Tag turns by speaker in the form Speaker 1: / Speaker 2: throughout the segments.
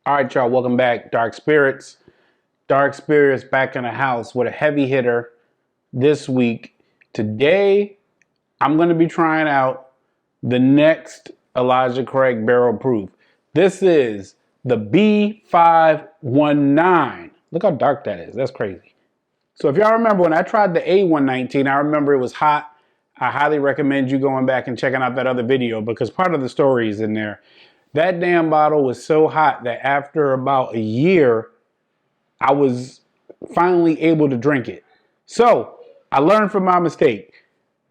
Speaker 1: All right, y'all, welcome back. Dark Spirits. Dark Spirits back in the house with a heavy hitter this week. Today, I'm going to be trying out the next Elijah Craig Barrel Proof. This is the B519. Look how dark that is. That's crazy. So if y'all remember when I tried the A119, I remember it was hot. I highly recommend you going back and checking out that other video because part of the story is in there. That damn bottle was so hot that after about a year, I was finally able to drink it. So I learned from my mistake.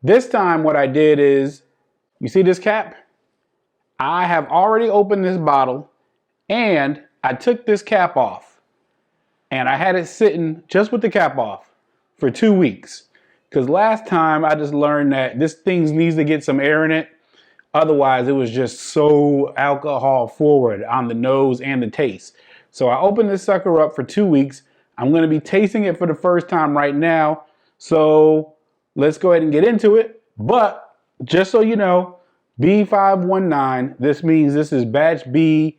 Speaker 1: This time what I did is, you see this cap? I have already opened this bottle and I took this cap off and I had it sitting just with the cap off for 2 weeks. Because last time I just learned that this thing needs to get some air in it. Otherwise, it was just so alcohol forward on the nose and the taste. So I opened this sucker up for 2 weeks. I'm going to be tasting it for the first time right now. So let's go ahead and get into it. But just so you know, B519, this means this is batch B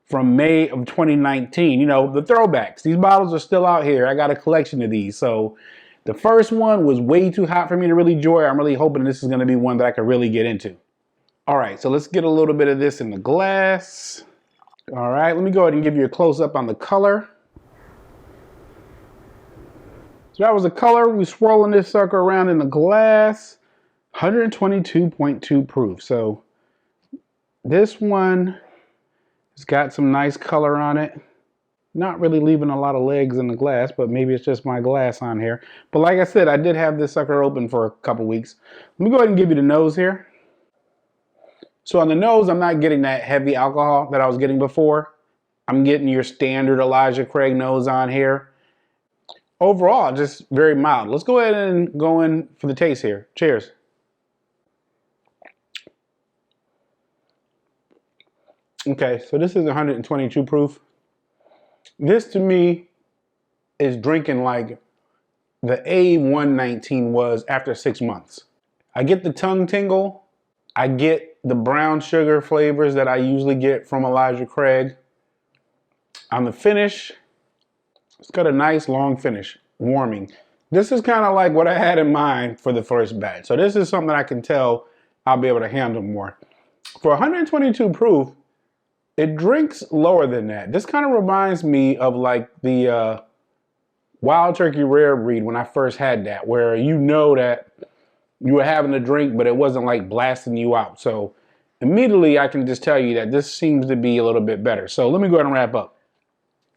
Speaker 1: from May of 2019. You know, the throwbacks. These bottles are still out here. I got a collection of these. So the first one was way too hot for me to really enjoy. I'm really hoping this is going to be one that I can really get into. All right, so let's get a little bit of this in the glass. All right, let me go ahead and give you a close-up on the color. So that was the color. We're swirling this sucker around in the glass. 122.2 proof. So this one has got some nice color on it. Not really leaving a lot of legs in the glass, but maybe it's just my glass on here. But like I said, I did have this sucker open for a couple weeks. Let me go ahead and give you the nose here. So on the nose, I'm not getting that heavy alcohol that I was getting before. I'm getting your standard Elijah Craig nose on here. Overall, just very mild. Let's go ahead and go in for the taste here. Cheers. Okay, so this is 122 proof. This to me is drinking like the A119 was after 6 months. I get the tongue tingle. I get the brown sugar flavors that I usually get from Elijah Craig. On the finish, it's got a nice long finish, warming. This is kind of like what I had in mind for the first batch. So this is something that I can tell I'll be able to handle more. For 122 proof, it drinks lower than that. This kind of reminds me of like the Wild Turkey Rare Breed when I first had that, where you know that you were having a drink, but it wasn't like blasting you out. So immediately I can just tell you that this seems to be a little bit better. So let me go ahead and wrap up.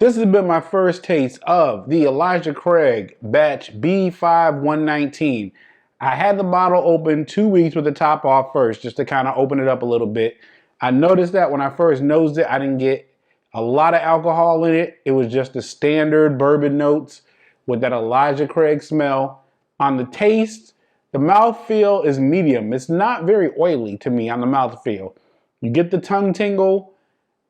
Speaker 1: This has been my first taste of the Elijah Craig batch B519. I had the bottle open 2 weeks with the top off first, just to kind of open it up a little bit. I noticed that when I first nosed it, I didn't get a lot of alcohol in it. It was just the standard bourbon notes with that Elijah Craig smell. On the taste, the mouthfeel is medium. It's not very oily to me on the mouthfeel. You get the tongue tingle,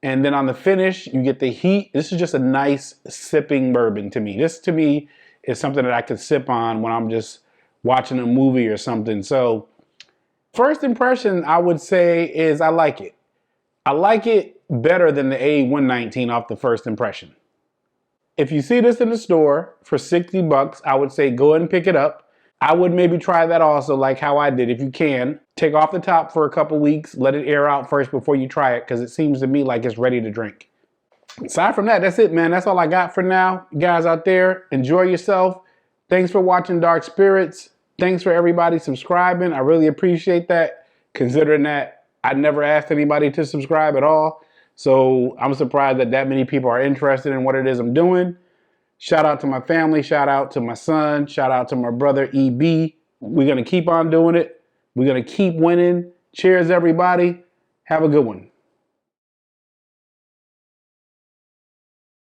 Speaker 1: and then on the finish, you get the heat. This is just a nice sipping bourbon to me. This to me is something that I could sip on when I'm just watching a movie or something. So first impression I would say is I like it. I like it better than the A119 off the first impression. If you see this in the store for 60 bucks, I would say go ahead and pick it up. I would maybe try that also, like how I did. If you can, take off the top for a couple weeks, let it air out first before you try it, because it seems to me like it's ready to drink. Aside from that, that's it, man. That's all I got for now. You guys out there, enjoy yourself. Thanks for watching Dark Spirits. Thanks for everybody subscribing. I really appreciate that, considering that I never asked anybody to subscribe at all. So I'm surprised that that many people are interested in what it is I'm doing. Shout out to my family, shout out to my son, shout out to my brother EB. We're going to keep on doing it. We're going to keep winning. Cheers, everybody. Have a good one.